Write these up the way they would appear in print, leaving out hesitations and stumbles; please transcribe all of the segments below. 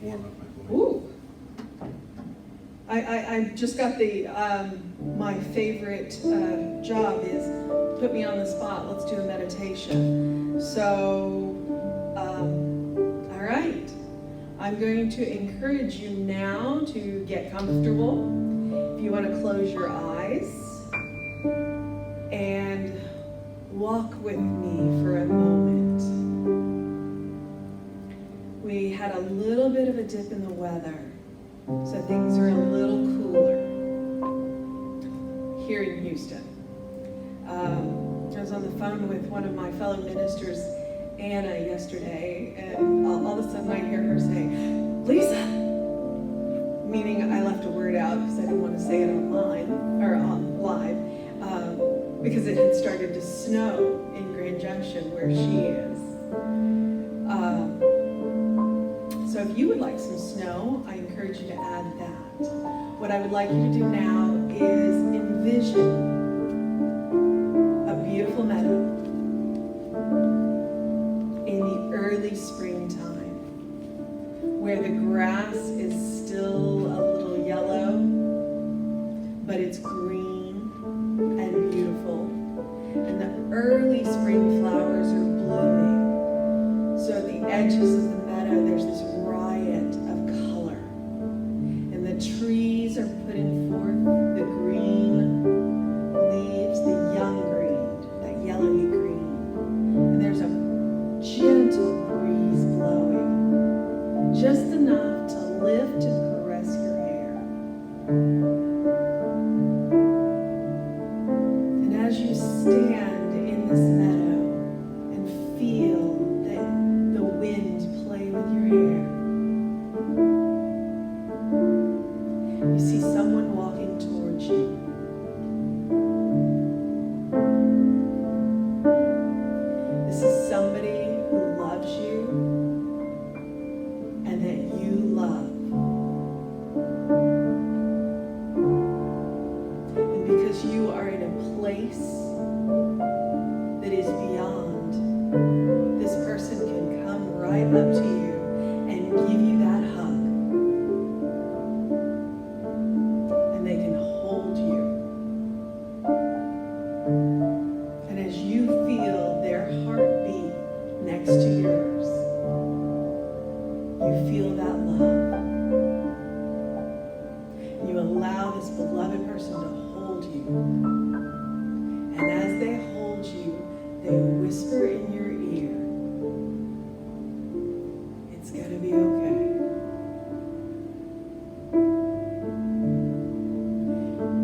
warm up my voice. Ooh. I just got the, my favorite job is put me on the spot. Let's do a meditation. So, all right. I'm going to encourage you now to get comfortable. If you want to close your eyes and walk with me for a moment. We had a little bit of a dip in the weather, so things are a little cooler here in Houston. I was on the phone with one of my fellow ministers, Anna, yesterday, and all of a sudden I hear her say, "Lisa," meaning I left a word out because I didn't want to say it online or on live, because it had started to snow in Grand Junction where she is. So if you would like some snow, I encourage you to add that. What I would like you to do now is envision a beautiful meadow in the early springtime where the grass is still a little yellow, but it's green and beautiful, and the early spring flowers are blooming. So at the edges of the meadow, there's this riot of color, and the trees are putting forth the green leaves, the young green, that yellowy green, and there's a gentle breeze blowing, just enough to lift and caress your hair. And as you stand in this meadow and feel the wind play with your hair, you see someone walking towards you. This is somebody who loves you and that you love. And because you are in a place that is beyond, this person can come right up to you and give you that hug. And they can hold you. And as you feel their heartbeat next to yours, you feel that love. And you allow this beloved person to hold you. And as they hold you, they whisper in your ear, "It's gonna be okay.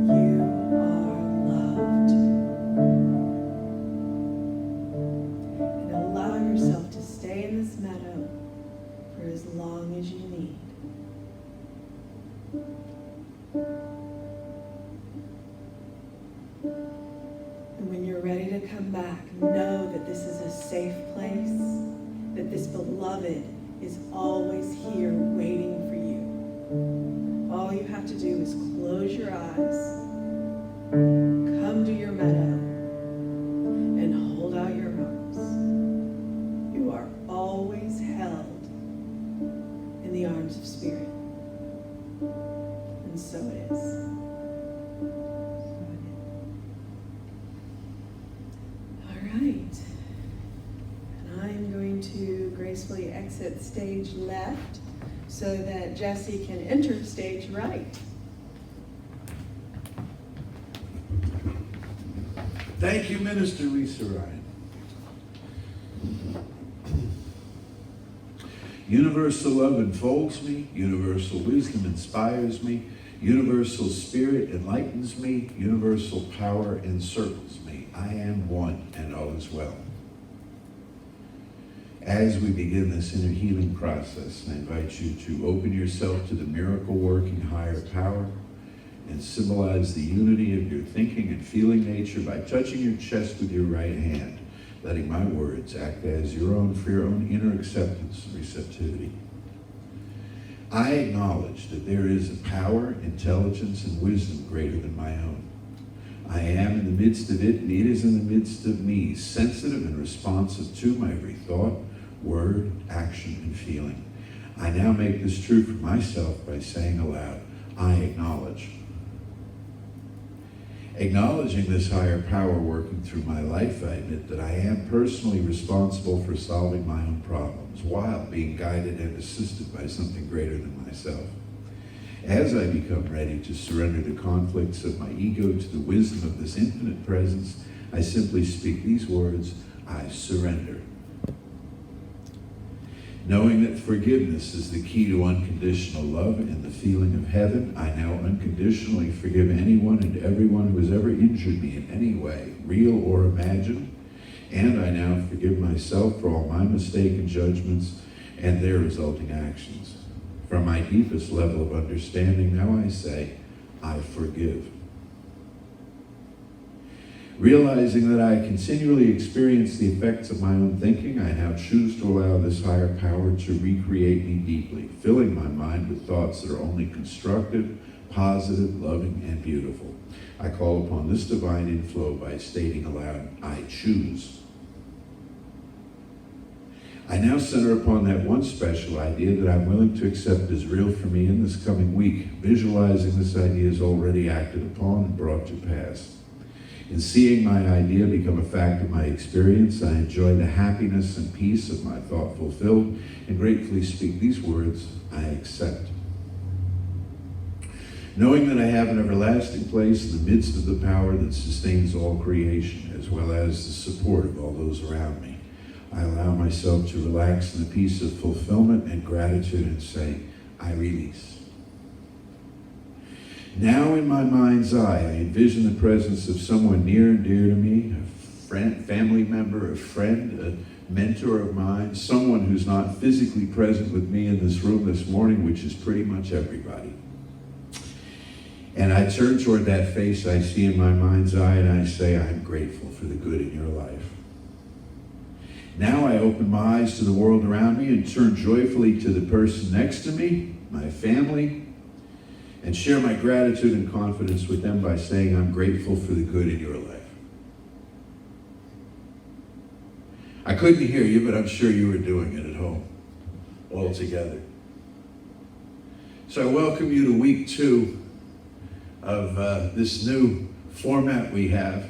You are loved." And allow yourself to stay in this meadow for as long as you need. And when you're ready to come back, know that this is a safe place, that this beloved is always here waiting for you. All you have to do is close your eyes, come to your meadow, and hold out your arms. You are always held in the arms of Spirit. And so it is. All right. And I'm going to gracefully exit stage left so that Jesse can enter stage right. Thank you, Minister Lisa Ryan. Universal love enfolds me. Universal wisdom inspires me. Universal spirit enlightens me. Universal power encircles me. I am one and all is well. As we begin this inner healing process, I invite you to open yourself to the miracle-working higher power and symbolize the unity of your thinking and feeling nature by touching your chest with your right hand, letting my words act as your own for your own inner acceptance and receptivity. I acknowledge that there is a power, intelligence, and wisdom greater than my own. I am in the midst of it, and it is in the midst of me, sensitive and responsive to my every thought, word, action, and feeling. I now make this true for myself by saying aloud, I acknowledge. Acknowledging this higher power working through my life, I admit that I am personally responsible for solving my own problems while being guided and assisted by something greater than myself. As I become ready to surrender the conflicts of my ego to the wisdom of this infinite presence, I simply speak these words, I surrender. Knowing that forgiveness is the key to unconditional love and the feeling of heaven, I now unconditionally forgive anyone and everyone who has ever injured me in any way, real or imagined. And I now forgive myself for all my mistaken judgments and their resulting actions. From my deepest level of understanding, now I say, I forgive. Realizing that I continually experience the effects of my own thinking, I now choose to allow this higher power to recreate me deeply, filling my mind with thoughts that are only constructive, positive, loving, and beautiful. I call upon this divine inflow by stating aloud, I choose. I now center upon that one special idea that I'm willing to accept as real for me in this coming week, visualizing this idea as already acted upon and brought to pass. In seeing my idea become a fact of my experience, I enjoy the happiness and peace of my thought fulfilled and gratefully speak these words, I accept. Knowing that I have an everlasting place in the midst of the power that sustains all creation, as well as the support of all those around me, I allow myself to relax in the peace of fulfillment and gratitude and say, I release. Now in my mind's eye, I envision the presence of someone near and dear to me, a friend, family member, a friend, a mentor of mine, someone who's not physically present with me in this room this morning, which is pretty much everybody. And I turn toward that face I see in my mind's eye and I say, I'm grateful for the good in your life. Now I open my eyes to the world around me and turn joyfully to the person next to me, my family, and share my gratitude and confidence with them by saying, I'm grateful for the good in your life. I couldn't hear you, but I'm sure you were doing it at home, all together. So I welcome you to week 2 of this new format we have.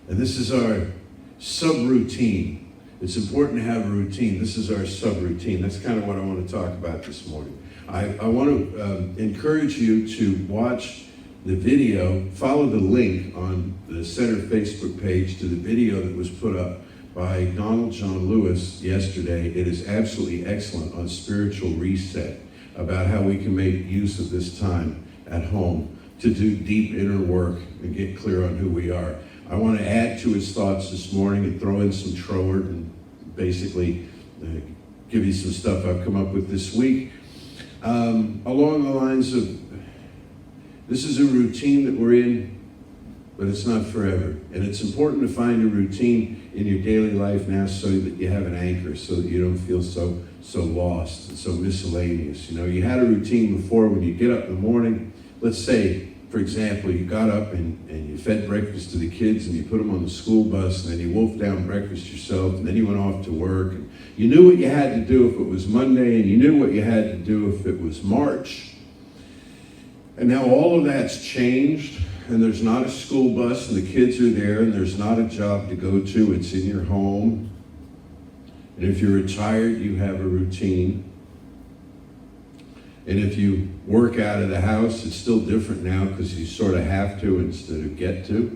And this is our subroutine. It's important to have a routine. This is our subroutine. That's kind of what I want to talk about this morning. I want to encourage you to watch the video, follow the link on the Center Facebook page to the video that was put up by Donald John Lewis yesterday. It is absolutely excellent on spiritual reset, about how we can make use of this time at home to do deep inner work and get clear on who we are. I want to add to his thoughts this morning and throw in some Troward and basically give you some stuff I've come up with this week. Along the lines of, this is a routine that we're in, but it's not forever. And it's important to find a routine in your daily life now so that you have an anchor, so that you don't feel so lost and so miscellaneous. You know, you had a routine before when you get up in the morning. Let's say, for example, you got up and you fed breakfast to the kids and you put them on the school bus and then you wolfed down breakfast yourself and then you went off to work. And you knew what you had to do if it was Monday and you knew what you had to do if it was March. And now all of that's changed and there's not a school bus and the kids are there and there's not a job to go to. It's in your home. And if you're retired, you have a routine. And if you work out of the house, it's still different now because you sort of have to instead of get to.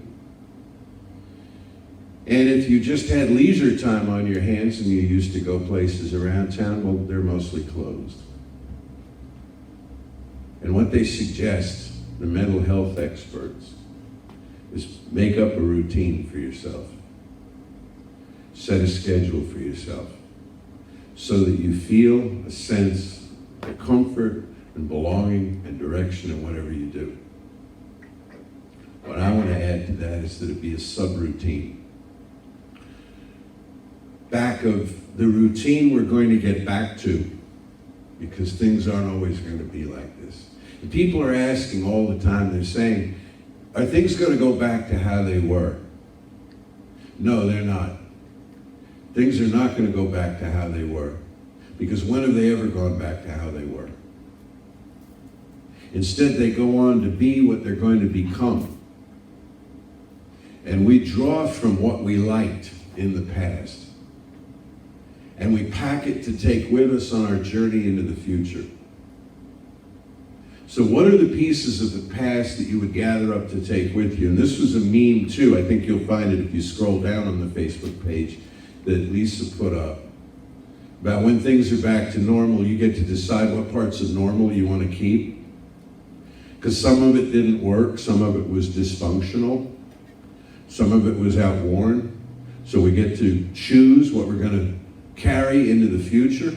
And if you just had leisure time on your hands and you used to go places around town, well, they're mostly closed. And what they suggest, the mental health experts, is make up a routine for yourself. Set a schedule for yourself so that you feel a sense of comfort and belonging and direction in whatever you do. What I want to add to that is that it be a subroutine. Back of the routine we're going to get back to, because things aren't always going to be like this. And people are asking all the time, they're saying, are things going to go back to how they were? No, they're not. Things are not going to go back to how they were. Because when have they ever gone back to how they were? Instead, they go on to be what they're going to become. And we draw from what we liked in the past. And we pack it to take with us on our journey into the future. So what are the pieces of the past that you would gather up to take with you? And this was a meme too. I think you'll find it if you scroll down on the Facebook page that Lisa put up. About when things are back to normal, you get to decide what parts of normal you want to keep. Because some of it didn't work, some of it was dysfunctional, some of it was outworn. So we get to choose what we're going to carry into the future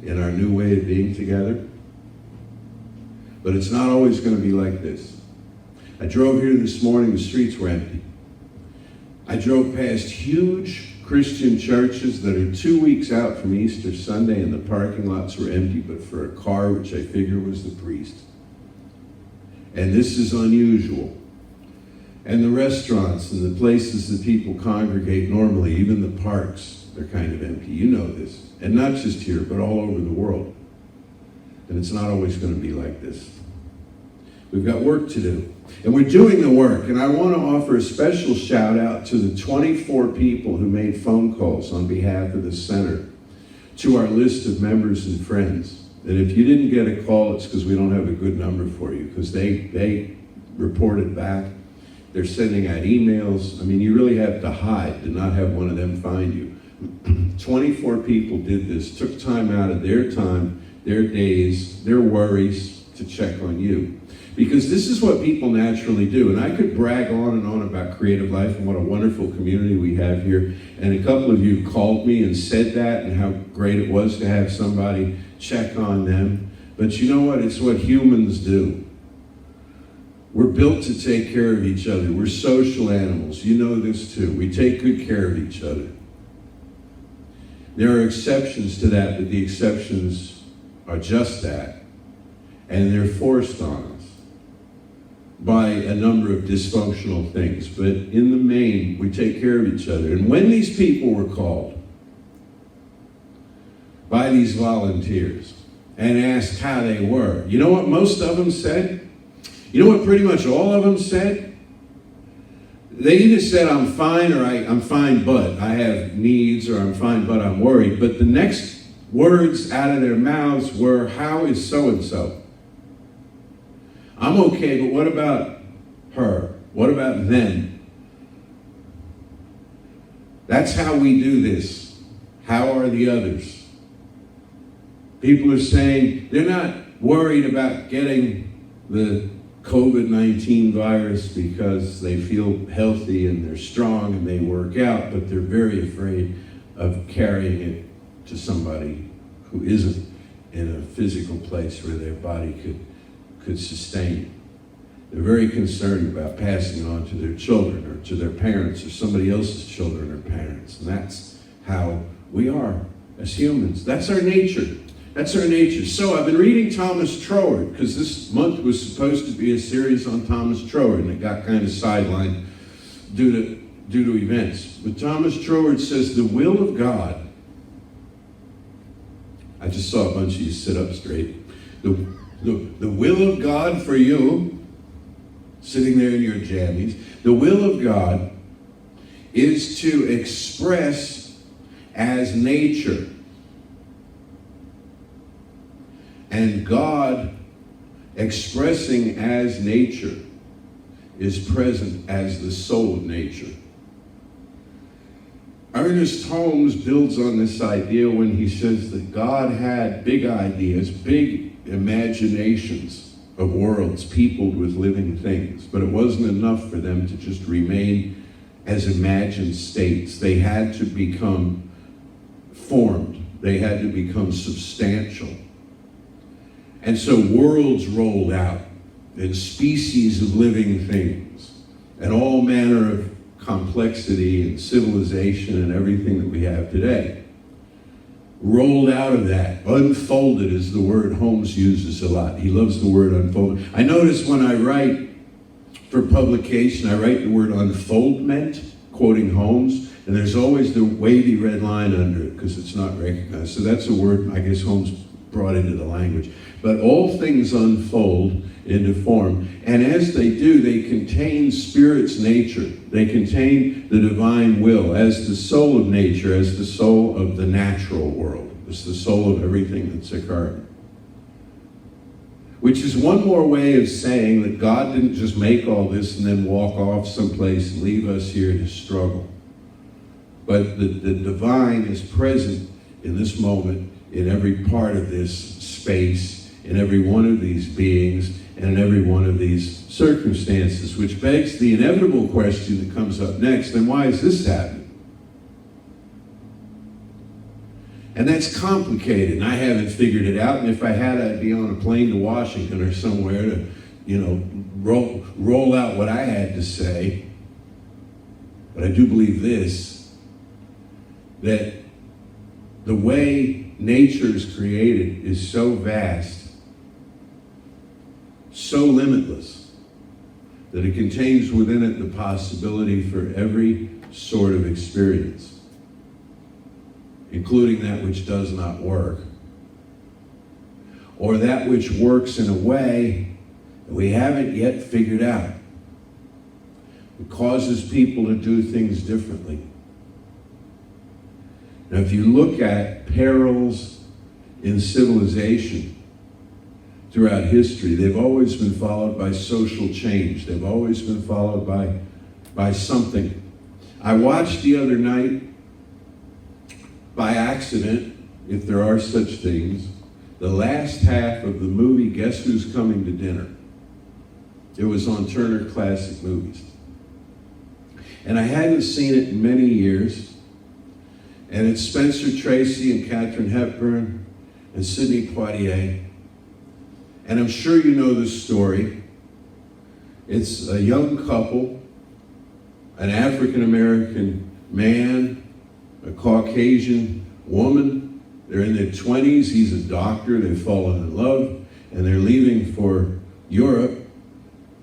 in our new way of being together. But it's not always going to be like this. I drove here this morning, the streets were empty. I drove past huge Christian churches that are 2 weeks out from Easter Sunday, and the parking lots were empty, but for a car, which I figure was the priest. And this is unusual. And the restaurants and the places that people congregate normally, even the parks, they're kind of empty. You know this. And not just here, but all over the world. And it's not always going to be like this. We've got work to do. And we're doing the work. And I want to offer a special shout out to the 24 people who made phone calls on behalf of the center to our list of members and friends. And if you didn't get a call, it's because we don't have a good number for you, because they reported back. They're sending out emails. I mean, you really have to hide to not have one of them find you. 24 people did this, took time out of their time, their days, their worries to check on you. Because this is what people naturally do. And I could brag on and on about Creative Life and what a wonderful community we have here. And a couple of you called me and said that and how great it was to have somebody check on them. But you know what? It's what humans do. We're built to take care of each other. We're social animals. You know this too. We take good care of each other. There are exceptions to that, but the exceptions are just that. And they're forced on us by a number of dysfunctional things. But in the main, we take care of each other. And when these people were called by these volunteers and asked how they were, you know what most of them said? You know what pretty much all of them said? They either said, I'm fine, or I'm fine, but I have needs, or I'm fine, but I'm worried. But the next words out of their mouths were, how is so-and-so? I'm okay, but what about her? What about them? That's how we do this. How are the others? People are saying they're not worried about getting the COVID-19 virus because they feel healthy and they're strong and they work out, but they're very afraid of carrying it to somebody who isn't in a physical place where their body could sustain it. They're very concerned about passing it on to their children or to their parents or somebody else's children or parents. And that's how we are as humans. That's our nature. That's our nature. So I've been reading Thomas Troward, because this month was supposed to be a series on Thomas Troward, and it got kind of sidelined due to events. But Thomas Troward says the will of God. I just saw a bunch of you sit up straight. The will of God for you, sitting there in your jammies, the will of God is to express as nature. And God, expressing as nature, is present as the soul of nature. Ernest Holmes builds on this idea when he says that God had big ideas, big imaginations of worlds peopled with living things, but it wasn't enough for them to just remain as imagined states. They had to become formed. They had to become substantial. And so worlds rolled out, and species of living things, and all manner of complexity and civilization and everything that we have today rolled out of that. Unfolded is the word Holmes uses a lot. He loves the word unfolded. I notice when I write for publication, I write the word unfoldment, quoting Holmes, And there's always the wavy red line under it because it's not recognized. So that's a word I guess Holmes brought into the language. But all things unfold into form. And as they do, they contain Spirit's nature. They contain the divine will as the soul of nature, as the soul of the natural world. It's the soul of everything that's occurring. Which is one more way of saying that God didn't just make all this and then walk off someplace and leave us here to struggle. But the divine is present in this moment, in every part of this space, in every one of these beings, and in every one of these circumstances, which begs the inevitable question that comes up next, then why is this happening? And that's complicated, and I haven't figured it out, and if I had, I'd be on a plane to Washington or somewhere to, roll out what I had to say. But I do believe this, that the way nature is created is so vast, so limitless, that it contains within it the possibility for every sort of experience, including that which does not work, or that which works in a way that we haven't yet figured out. It causes people to do things differently. Now, if you look at perils in civilization throughout history, they've always been followed by social change. They've always been followed by something. I watched the other night, by accident, if there are such things, the last half of the movie Guess Who's Coming to Dinner. It was on Turner Classic Movies. And I hadn't seen it in many years. And it's Spencer Tracy and Katharine Hepburn and Sidney Poitier. And I'm sure you know this story. It's a young couple, an African-American man, a Caucasian woman. They're in their 20s. He's a doctor. They've fallen in love, and they're leaving for Europe.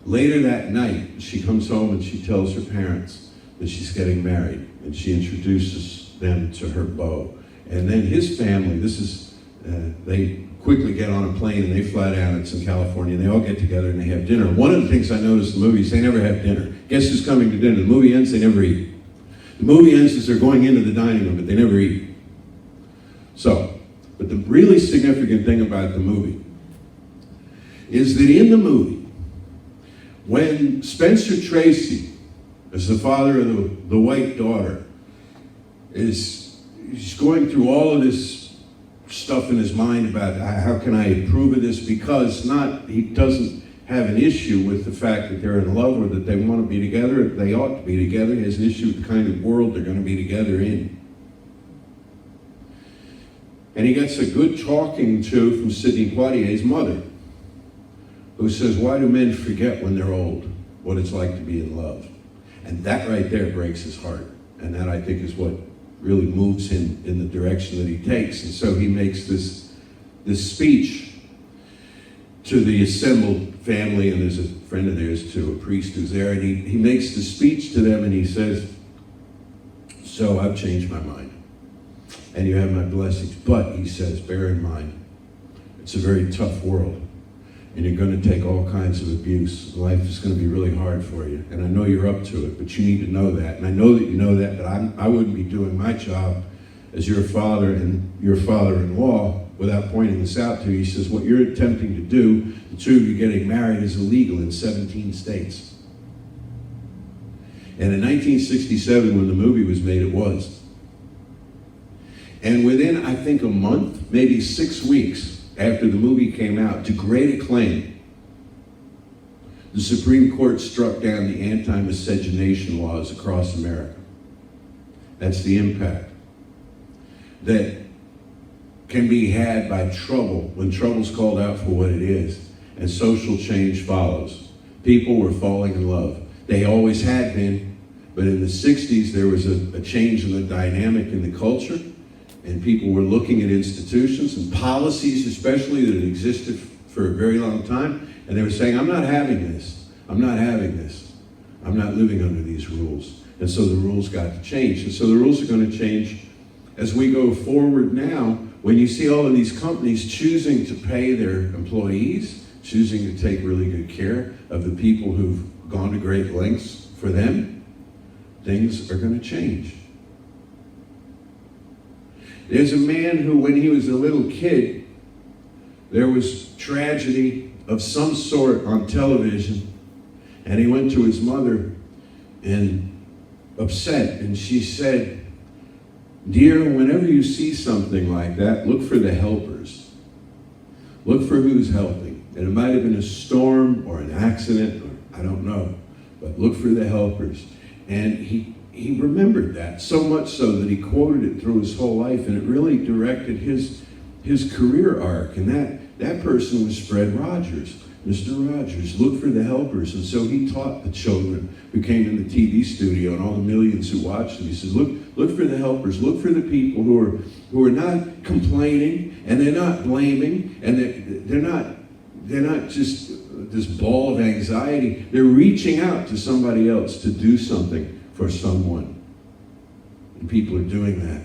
Later that night, she comes home and she tells her parents that she's getting married, and she introduces them to her beau. And then his family, they quickly get on a plane and they fly down. It's in California, and they all get together and they have dinner. One of the things I noticed in the movies, they never have dinner. Guess who's coming to dinner? The movie ends, they never eat. The movie ends as they're going into the dining room, but they never eat. But the really significant thing about the movie is that in the movie, when Spencer Tracy, as the father of the white daughter, he's going through all of this stuff in his mind about how can I approve of this, because he doesn't have an issue with the fact that they're in love or that they want to be together. They ought to be together. He has an issue with the kind of world they're going to be together in. And he gets a good talking to from Sidney Poitier's mother, who says, why do men forget when they're old what it's like to be in love? And that right there breaks his heart. And that, I think, is what really moves him in the direction that he takes. And so he makes this speech to the assembled family, and there's a friend of theirs too, a priest who's there, and he makes the speech to them, and he says, so I've changed my mind, and you have my blessings, but, he says, bear in mind, it's a very tough world, and you're going to take all kinds of abuse. Life is going to be really hard for you, and I know you're up to it, but you need to know that, and I know that you know that, but I wouldn't be doing my job as your father and your father-in-law without pointing this out to you. He says, what you're attempting to do, the two of you getting married, is illegal in 17 states. And in 1967, when the movie was made, it was. And within, I think, a month, maybe 6 weeks after the movie came out, to great acclaim, the Supreme Court struck down the anti-miscegenation laws across America. That's the impact that can be had by trouble, when trouble's called out for what it is, and social change follows. People were falling in love. They always had been, but in the 60s there was a change in the dynamic in the culture, and people were looking at institutions and policies especially that had existed for a very long time, and they were saying, I'm not having this. I'm not having this. I'm not living under these rules. And so the rules got to change. And so the rules are going to change as we go forward now. When you see all of these companies choosing to pay their employees, choosing to take really good care of the people who've gone to great lengths for them, things are going to change. There's a man who, when he was a little kid, there was tragedy of some sort on television, and he went to his mother and upset, and she said, "Dear, whenever you see something like that, look for the helpers. Look for who's helping." And it might have been a storm or an accident, or I don't know, but look for the helpers. And he remembered that, so much so that he quoted it through his whole life, and it really directed his career arc. And that person was Fred Rogers, Mr. Rogers. Look for the helpers. And so he taught the children who came in the TV studio and all the millions who watched him. He said, look for the helpers. Look for the people who are not complaining, and they're not blaming, and they're not just this ball of anxiety. They're reaching out to somebody else to do something for someone. And people are doing that.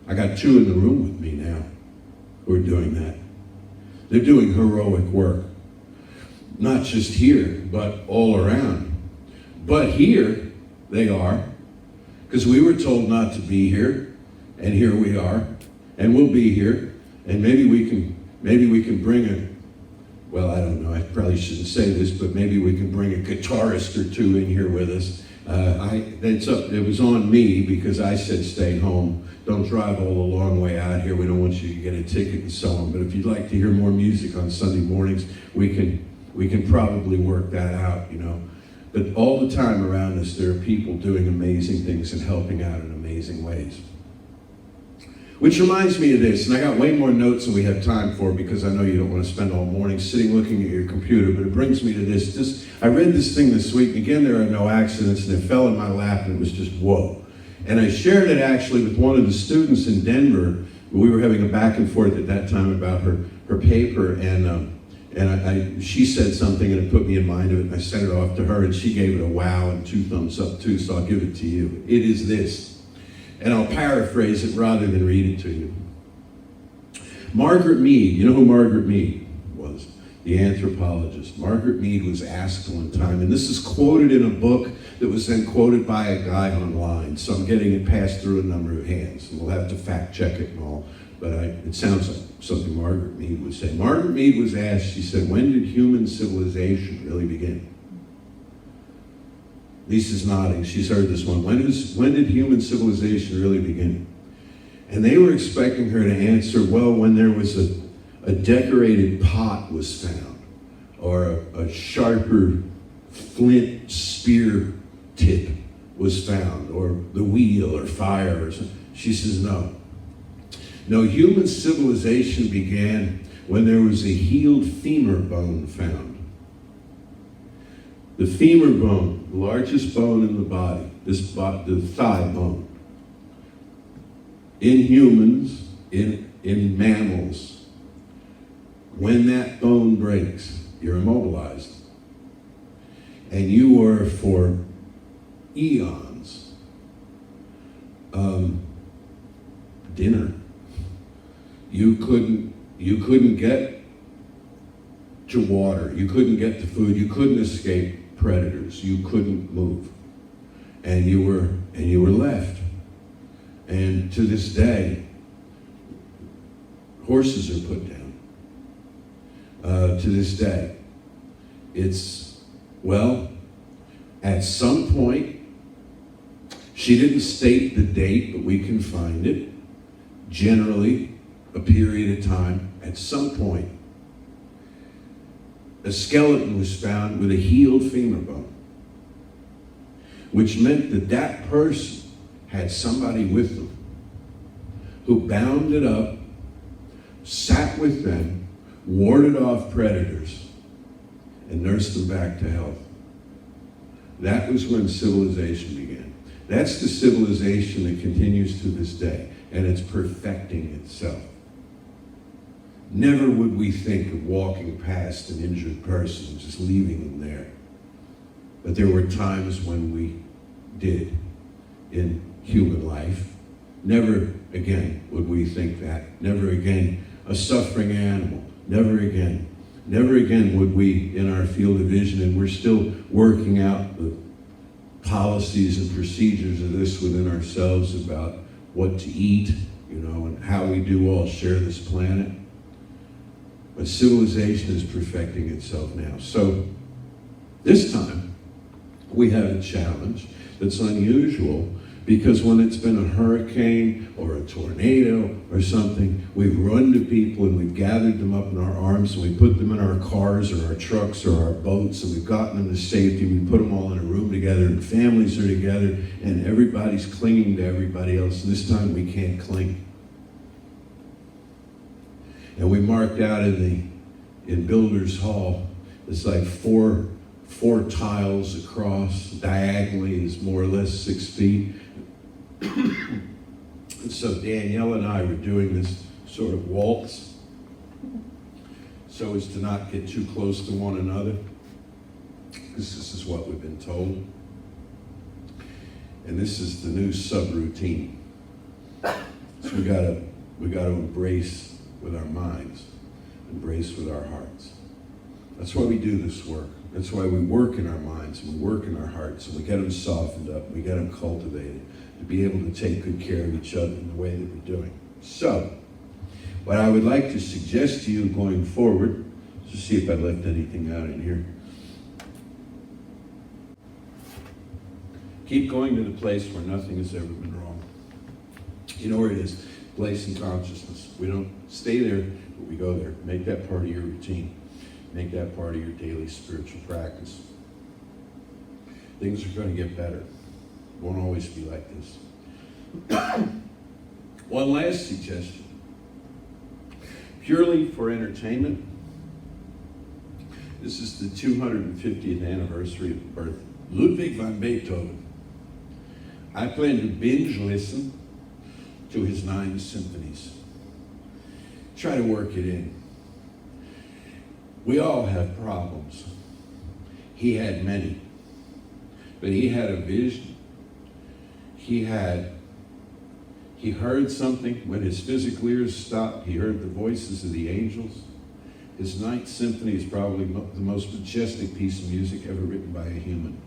I got 2 in the room with me now who are doing that. They're doing heroic work. Not just here, but all around. But here they are, because we were told not to be here, and here we are, and we'll be here, and maybe we can bring well, I don't know, I probably shouldn't say this, but maybe we can bring a guitarist or 2 in here with us. It was on me because I said stay home. Don't drive all the long way out here. We don't want you to get a ticket and so on. But if you'd like to hear more music on Sunday mornings, we can probably work that out, you know. But all the time around us, there are people doing amazing things and helping out in amazing ways. Which reminds me of this, and I got way more notes than we have time for because I know you don't want to spend all morning sitting looking at your computer, but it brings me to this. I read this thing this week. Again, there are no accidents, and it fell in my lap, and it was just whoa. And I shared it actually with one of the students in Denver. We were having a back and forth at that time about her paper, and she said something, and it put me in mind of it, and I sent it off to her, and she gave it a wow and 2 thumbs up too, so I'll give it to you. It is this. And I'll paraphrase it rather than read it to you. Margaret Mead, you know who Margaret Mead was? The anthropologist. Margaret Mead was asked one time, and this is quoted in a book that was then quoted by a guy online, so I'm getting it passed through a number of hands, and we'll have to fact check it and all, but it sounds like something Margaret Mead would say. Margaret Mead was asked, she said, when did human civilization really begin? Lisa's nodding. She's heard this one. When did human civilization really begin? And they were expecting her to answer, well, when there was a decorated pot was found, or a sharper flint spear tip was found, or the wheel or fire or something. She says, no. No, human civilization began when there was a healed femur bone found. The femur bone, the largest bone in the body, the thigh bone. In humans, in mammals, when that bone breaks, you're immobilized. And you were for eons dinner. You couldn't get to water. You couldn't get to food. You couldn't escape predators. You couldn't move, and you were left. And to this day, horses are put down. To this day, it's, well, at some point, she didn't state the date, but we can find it. Generally, a period of time. At some point, a skeleton was found with a healed femur bone, which meant that that person had somebody with them who bound it up, sat with them, warded off predators, and nursed them back to health. That was when civilization began. That's the civilization that continues to this day, and it's perfecting itself. Never would we think of walking past an injured person and just leaving them there. But there were times when we did in human life. Never again would we think that. Never again a suffering animal. Never again. Never again would we, in our field of vision, and we're still working out the policies and procedures of this within ourselves about what to eat, and how we do all share this planet. But civilization is perfecting itself now. So this time, we have a challenge that's unusual, because when it's been a hurricane or a tornado or something, we've run to people and we've gathered them up in our arms and we put them in our cars or our trucks or our boats, and we've gotten them to safety. We put them all in a room together, and families are together, and everybody's clinging to everybody else. And this time we can't cling. And we marked out in Builders Hall, it's like four tiles across, diagonally is more or less 6 feet. And so Danielle and I were doing this sort of waltz so as to not get too close to one another, because this is what we've been told. And this is the new subroutine. So we gotta embrace with our minds, embrace with our hearts. That's why we do this work. That's why we work in our minds and we work in our hearts, and we get them softened up, we get them cultivated to be able to take good care of each other in the way that we're doing. So, what I would like to suggest to you going forward, to see if I left anything out in here. Keep going to the place where nothing has ever been wrong. You know where it is, place in consciousness. We don't stay there, but we go there. Make that part of your routine. Make that part of your daily spiritual practice. Things are going to get better. It won't always be like this. One last suggestion. Purely for entertainment, this is the 250th anniversary of the birth of Ludwig van Beethoven. I plan to binge listen to his 9 symphonies. Try to work it in. We all have problems. He had many. But he had a vision. He heard something when his physical ears stopped. He heard the voices of the angels. His 9th symphony is probably the most majestic piece of music ever written by a human.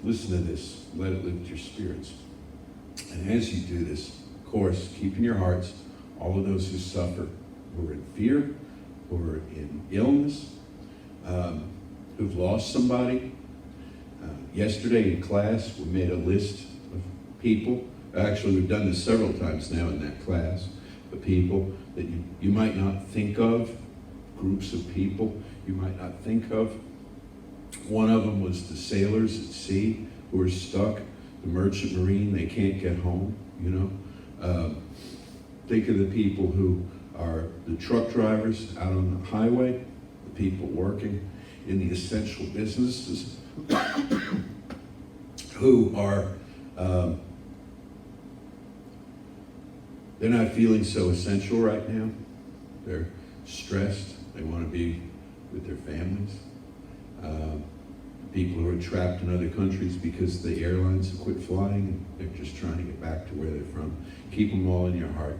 Listen to this. Let it lift your spirits. And as you do this, of course, keep in your hearts all of those who suffer, who are in fear, who are in illness, who've lost somebody. Yesterday in class, we made a list of people. Actually, we've done this several times now in that class. The people that you might not think of, groups of people you might not think of. One of them was the sailors at sea who are stuck, the merchant marine, they can't get home, Think of the people who are the truck drivers out on the highway, the people working in the essential businesses who are, they're not feeling so essential right now. They're stressed. They want to be with their families. People who are trapped in other countries because the airlines have quit flying and they're just trying to get back to where they're from. Keep them all in your heart.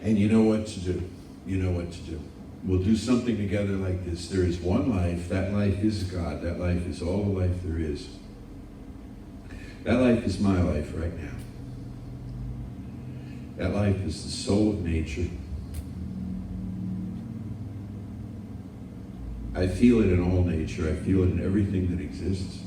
And you know what to do. You know what to do. We'll do something together like this. There is one life. That life is God. That life is all the life there is. That life is my life right now. That life is the soul of nature. I feel it in all nature. I feel it in everything that exists.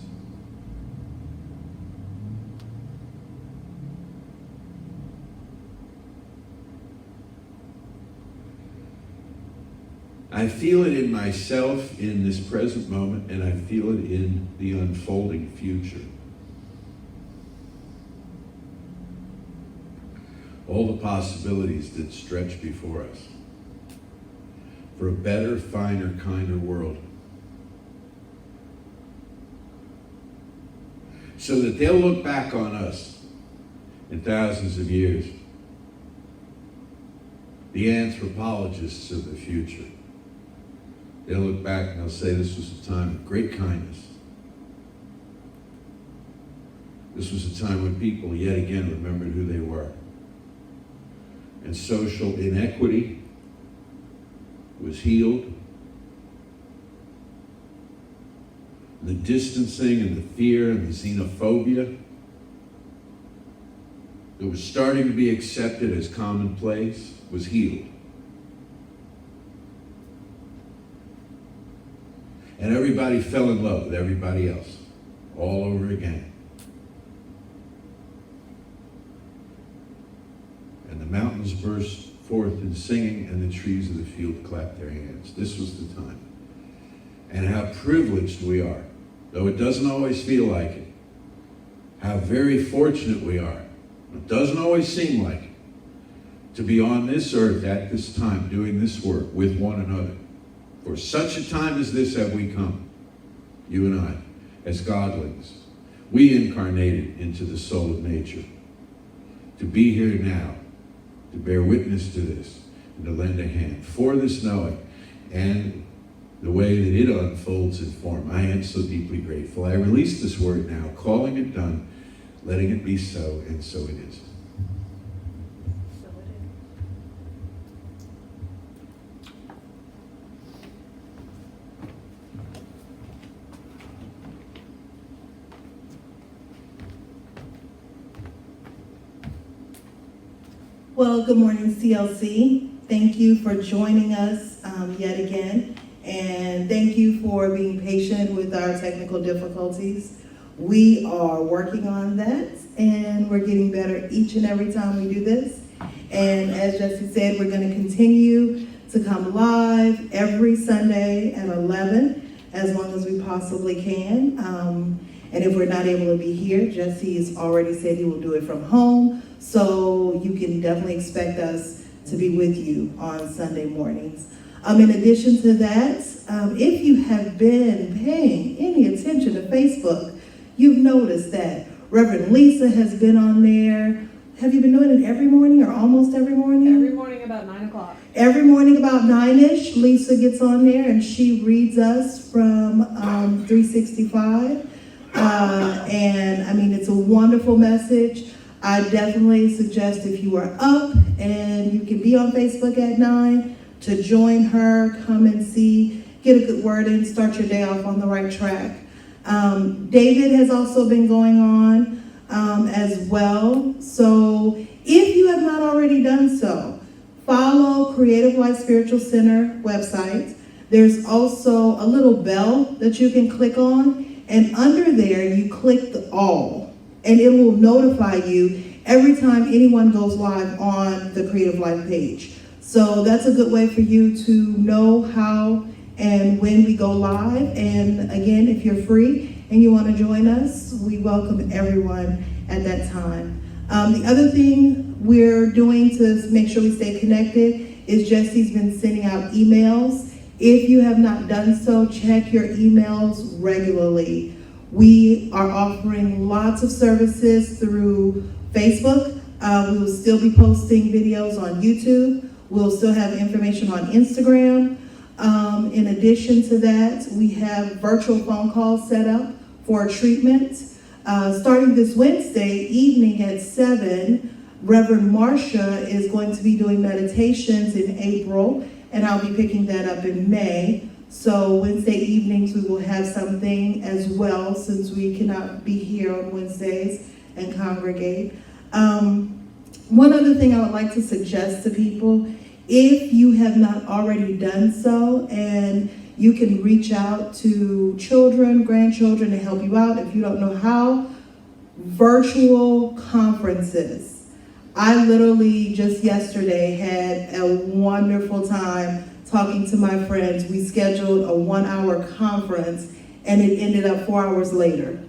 I feel it in myself in this present moment, and I feel it in the unfolding future. All the possibilities that stretch before us for a better, finer, kinder world. So that they'll look back on us in thousands of years, the anthropologists of the future. They'll look back and they'll say this was a time of great kindness, This was a time when people yet again remembered who they were. And social inequity was healed. The distancing and the fear and the xenophobia that was starting to be accepted as commonplace was healed. And everybody fell in love with everybody else all over again. And the mountains burst forth in singing, and the trees of the field clapped their hands. This was the time. And how privileged we are, though it doesn't always feel like it. How very fortunate we are. It doesn't always seem like it, to be on this earth at this time doing this work with one another. For such a time as this have we come, you and I, as godlings. We incarnated into the soul of nature to be here now, to bear witness to this, and to lend a hand for this knowing and the way that it unfolds in form. I am so deeply grateful. I release this word now, calling it done, letting it be so, and so it is. Well, good morning, CLC. Thank you for joining us yet again, and thank you for being patient with our technical difficulties. We are working on that, and we're getting better each and every time we do this. And as Jesse said, we're going to continue to come live every Sunday at 11, as long as we possibly can. And if we're not able to be here, Jesse has already said he will do it from home. So you can definitely expect us to be with you on Sunday mornings. In addition to that, if you have been paying any attention to Facebook, you've noticed that Reverend Lisa has been on there. Have you been doing it every morning or almost every morning? Every morning about 9 o'clock. Every morning about 9-ish, Lisa gets on there and she reads us from 365. And I mean, it's a wonderful message. I definitely suggest if you are up and you can be on Facebook at 9, to join her, come and see, get a good word in, start your day off on the right track. David has also been going on as well. So if you have not already done so, follow Creative Life Spiritual Center website. There's also a little bell that you can click on, and under there you click the all, and it will notify you every time anyone goes live on the Creative Life page. So that's a good way for you to know how and when we go live. And again, if you're free and you want to join us, we welcome everyone at that time. The other thing we're doing to make sure we stay connected is Jesse's been sending out emails. If you have not done so, check your emails regularly. We are offering lots of services through Facebook. We will still be posting videos on YouTube. We'll still have information on Instagram. In addition to that, we have virtual phone calls set up for treatment. Starting this Wednesday evening at 7, Reverend Marcia is going to be doing meditations in April, and I'll be picking that up in May. So Wednesday evenings we will have something as well, since we cannot be here on Wednesdays and congregate. One other thing I would like to suggest to people, if you have not already done so, and you can reach out to children, grandchildren to help you out if you don't know how, virtual conferences. I literally just yesterday had a wonderful time talking to my friends. We scheduled a 1-hour conference and it ended up 4 hours later.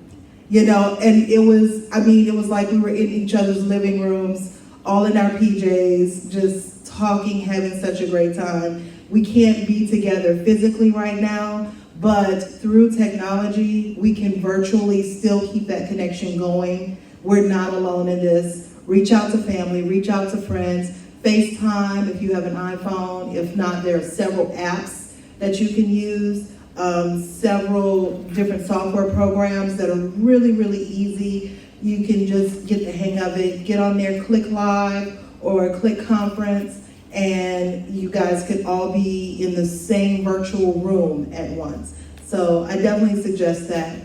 You know, and it was like we were in each other's living rooms, all in our PJs, just talking, having such a great time. We can't be together physically right now, but through technology, we can virtually still keep that connection going. We're not alone in this. Reach out to family, reach out to friends, FaceTime if you have an iPhone. If not, there are several apps that you can use, several different software programs that are really, really easy you can just get the hang of it. Get on there, click live or click conference, and you guys could all be in the same virtual room at once. So I definitely suggest that.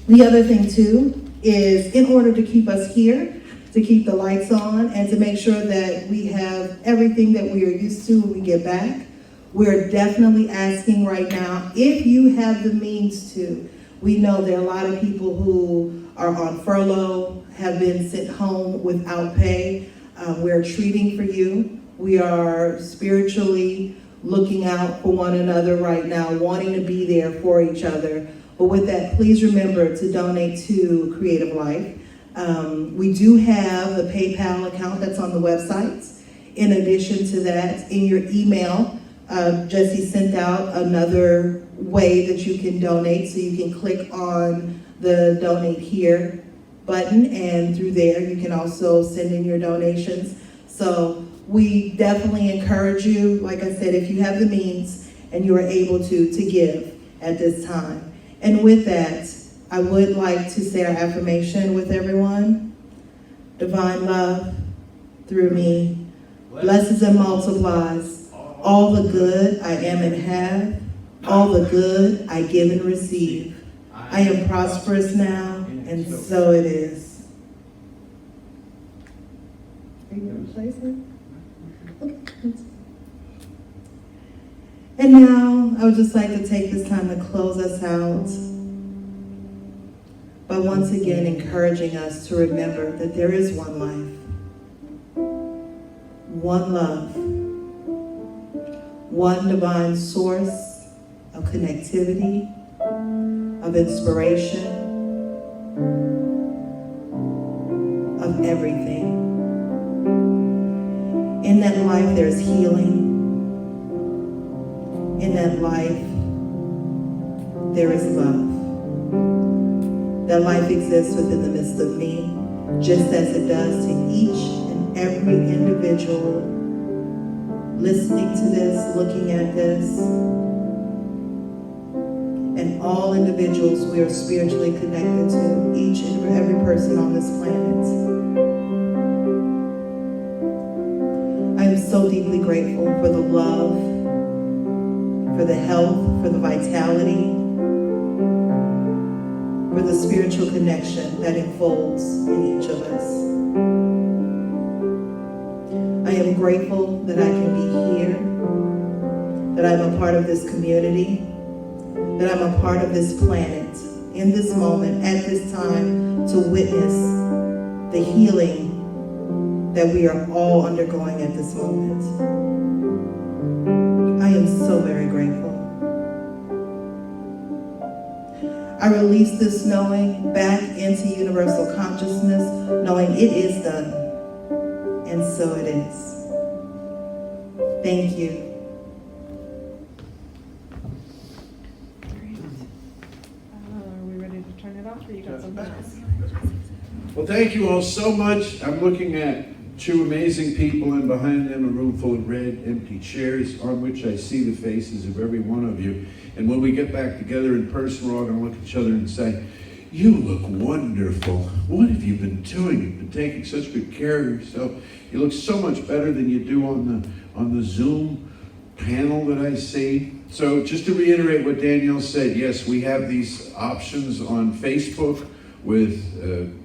The other thing too is, in order to keep us here, to keep the lights on and to make sure that we have everything that we are used to when we get back, we're definitely asking right now, if you have the means to. We know there are a lot of people who are on furlough, have been sent home without pay. We're treating for you. We are spiritually looking out for one another right now, wanting to be there for each other. But with that, please remember to donate to Creative Life. We do have a PayPal account that's on the website. In addition to that, in your email, Jesse sent out another way that you can donate, so you can click on the Donate Here button, and through there you can also send in your donations. So we definitely encourage you, like I said, if you have the means and you are able to give at this time. And with that, I would like to say our affirmation with everyone. Divine love through me blesses and multiplies all the good I am and have, all the good I give and receive. I am prosperous now, and so it is. Are you going to place it? Okay. And now, I would just like to take this time to close us out by once again encouraging us to remember that there is one life, one love, one divine source of connectivity, of inspiration, of everything. In that life, there's healing. In that life, there is love. That life exists within the midst of me, just as it does to each and every individual listening to this, looking at this, and all individuals we are spiritually connected to, each and every person on this planet. I am so deeply grateful for the love, for the health, for the vitality, for the spiritual connection that enfolds in each of us. I am grateful that I can be here, that I'm a part of this community, that I'm a part of this planet, in this moment, at this time, to witness the healing that we are all undergoing at this moment. I am so very grateful. I release this knowing back into universal consciousness, knowing it is done, and so it is. Thank you. Are we ready to turn it off, or you got something else? Well, thank you all so much. I'm looking at two amazing people, and behind them a room full of red, empty chairs on which I see the faces of every one of you. And when we get back together in person, we're all going to look at each other and say, "You look wonderful. What have you been doing? You've been taking such good care of yourself. You look so much better than you do on the Zoom panel that I see." So just to reiterate what Danielle said, yes, we have these options on Facebook with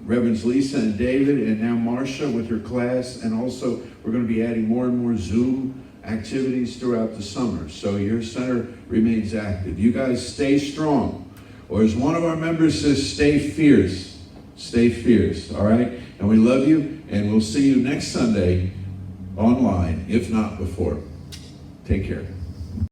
Reverends Lisa and David, and now Marcia with her class, and also we're going to be adding more and more Zoom activities throughout the summer. So your center remains active. You guys stay strong, or as one of our members says, stay fierce. Stay fierce, all right? And we love you, and we'll see you next Sunday online, if not before. Take care.